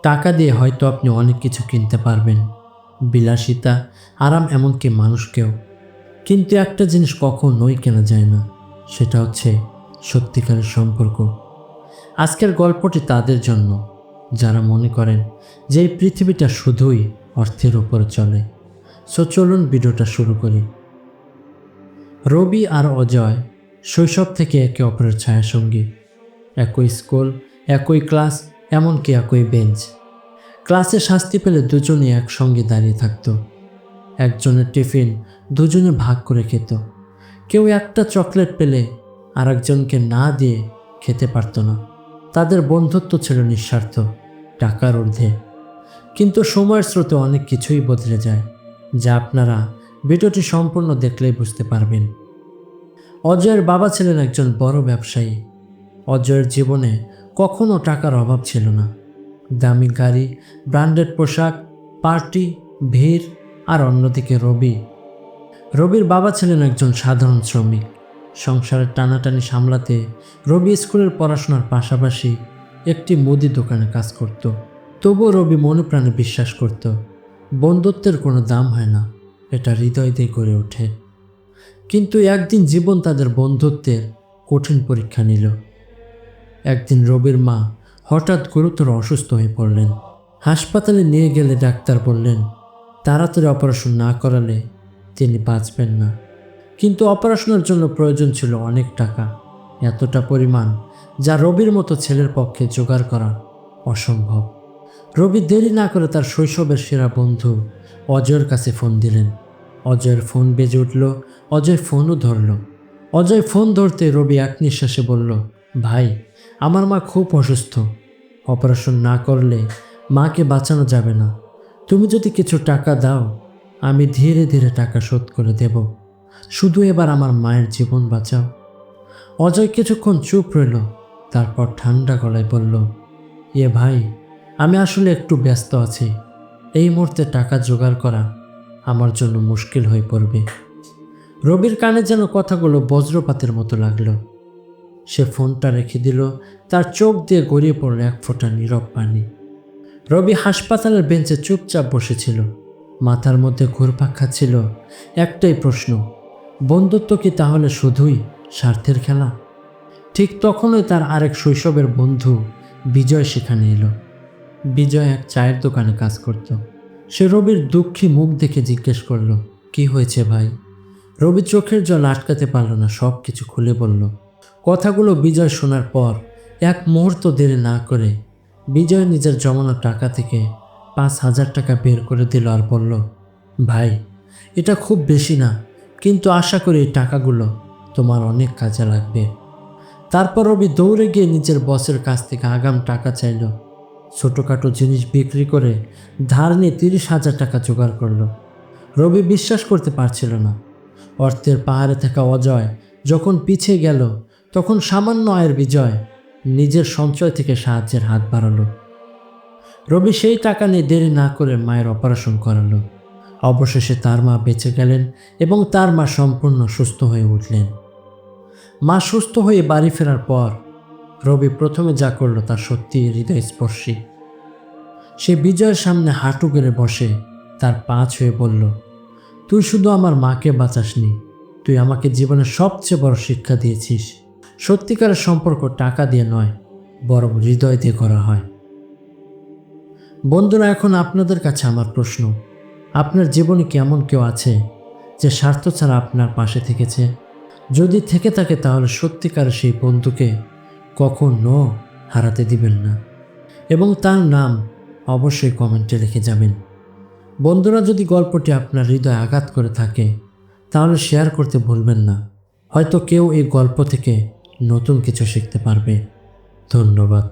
টাকা দিয়ে হয়তো আপনি অনেক কিছু কিনতে পারবেন, বিলাসিতা, আরাম, এমনকি মানুষকেও। কিন্তু একটা জিনিস কখনোই কেনা যায় না, সেটা হচ্ছে সত্যিকারের সম্পর্ক। আজকের গল্পটি তাদের জন্য যারা মনে করেন যে এই পৃথিবীটা শুধুই অর্থের উপরে চলে। চলুন ভিডিওটা শুরু করি। রবি আর অজয় শৈশব থেকে একে অপরের ছায়াসঙ্গী। একই স্কুল, একই ক্লাস, এমনকি একই বেঞ্চ। ক্লাসে শাস্তি পেলে দুজনই একসঙ্গে দাঁড়িয়ে থাকত। একজনের টিফিন দুজনে ভাগ করে খেত। কেউ একটা চকলেট পেলে আরেকজনকে না দিয়ে খেতে পারত না। তাদের বন্ধুত্ব ছিল নিঃস্বার্থ, টাকার ঊর্ধ্বে। কিন্তু সময়ের স্রোতে অনেক কিছুই বদলে যায়, যা আপনারা ভিডিওটি সম্পূর্ণ দেখলেই বুঝতে পারবেন। অজয়ের বাবা ছিলেন একজন বড় ব্যবসায়ী। অজয়ের জীবনে কখনো টাকার অভাব ছিল না। দামি গাড়ি, ব্র্যান্ডেড পোশাক, পার্টি, ভিড়। আর অন্যদিকে রবির বাবা ছিলেন একজন সাধারণ শ্রমিক। সংসারের টানাটানি সামলাতে রবি স্কুলের পড়াশোনার পাশাপাশি একটি মুদি দোকানে কাজ করত। তবুও রবি মনে প্রাণে বিশ্বাস করত, বন্ধুত্বের কোনো দাম হয় না, এটা হৃদয় দিয়ে গড়ে ওঠে। কিন্তু একদিন জীবন তাদের বন্ধুত্বের কঠিন পরীক্ষা নিল। একদিন রবির মা হঠাৎ গুরুতর অসুস্থ হয়ে পড়লেন। হাসপাতালে নিয়ে গেলে ডাক্তার বললেন, তাড়াতাড়ি অপারেশন না করালে তিনি বাঁচবেন না। কিন্তু অপারেশনের জন্য প্রয়োজন ছিল অনেক টাকা, এতটা পরিমাণ যা রবির মতো ছেলের পক্ষে জোগাড় করা অসম্ভব। রবি দেরি না করে তার শৈশবের সেরা বন্ধু অজয়ের কাছে ফোন দিলেন। অজয়ের ফোন বেজে উঠল। অজয় ফোনও ধরল। অজয় ফোন ধরতে রবি এক নিঃশ্বাসে বলল, ভাই, আমার মা খুব অসুস্থ। অপারেশন না করলে মাকে বাঁচানো যাবে না। তুমি যদি কিছু টাকা দাও, আমি ধীরে ধীরে টাকা শোধ করে দেব। শুধু এবার আমার মায়ের জীবন বাঁচাও। অজয় কিছুক্ষণ চুপ রইল, তারপর ঠান্ডা গলায় বলল, ভাই, আমি আসলে একটু ব্যস্ত আছি। এই মুহূর্তে টাকা জোগাড় করা আমার জন্য মুশকিল হয়ে পড়বে। রবির কানে যেন কথাগুলো বজ্রপাতের মতো লাগলো। সে ফোনটা রেখে দিল। তার চোখ দিয়ে গড়িয়ে পড়ল এক ফোঁটা নীরব পানি। রবি হাসপাতালের বেঞ্চে চুপচাপ বসেছিল। মাথার মধ্যে ঘুরপাক খাচ্ছিল একটাই প্রশ্ন, বন্ধুত্ব কি তাহলে শুধুই স্বার্থের খেলা? ঠিক তখনই তার আরেক শৈশবের বন্ধু বিজয় সেখানে এলো। বিজয় এক চায়ের দোকানে কাজ করত। সে রবির দুঃখী মুখ দেখে জিজ্ঞেস করলো, কি হয়েছে ভাই? রবি চোখের জল আটকাতে পারল না, সব কিছু খুলে বলল। কথাগুলো বিজয় শোনার পর এক মুহূর্ত দেরি না করে বিজয় নিজের জমানো টাকা থেকে 5,000 টাকা বের করে দিল আর বলল, ভাই, এটা খুব বেশি না, কিন্তু আশা করি এই টাকাগুলো তোমার অনেক কাজে লাগবে। তারপর রবি দৌড়ে গিয়ে নিজের বসের কাছ থেকে আগাম টাকা চাইল। ছোটোখাটো জিনিস বিক্রি করে ধার নিয়ে 30,000 টাকা জোগাড় করলো। রবি বিশ্বাস করতে পারছিল না। অর্থের পাহাড়ে থাকা অজয় যখন পিছিয়ে গেল, তখন সামান্য আয়ের বিজয় নিজের সঞ্চয় থেকে সাহায্যের হাত বাড়ালো। রবি সেই টাকা নিয়ে দেরি না করে মায়ের অপারেশন করালো। অবশেষে তার মা বেঁচে গেলেন এবং তার মা সম্পূর্ণ সুস্থ হয়ে উঠলেন। মা সুস্থ হয়ে বাড়ি ফেরার পর রবি প্রথমে যা করলো তা সত্যিই হৃদয়স্পর্শী। সে বিজয়ের সামনে হাঁটু গেড়ে বসে তার পা ছুঁয়ে বলল, তুই শুধু আমার মাকে বাঁচাসনি, তুই আমাকে জীবনের সবচেয়ে বড় শিক্ষা দিয়েছিস। সত্যিকারের সম্পর্ক টাকা দিয়ে নয়, বরং হৃদয় দিয়ে করা হয়। বন্ধুরা, এখন আপনাদের কাছে আমার প্রশ্ন, আপনার জীবনে কি এমন কেউ আছে যে স্বার্থ ছাড়া আপনার পাশে থেকেছে? যদি থেকে থাকে তাহলে সত্যিকারের সেই বন্ধুকে কখনো হারাতে দিবেন না, এবং তার নাম অবশ্যই কমেন্টে লিখে যাবেন। বন্ধুরা, যদি গল্পটি আপনার হৃদয় আঘাত করে থাকে তাহলে শেয়ার করতে ভুলবেন না। হয়তো কেউ এই গল্প থেকে নতুন কিছু শিখতে পারবে। ধন্যবাদ।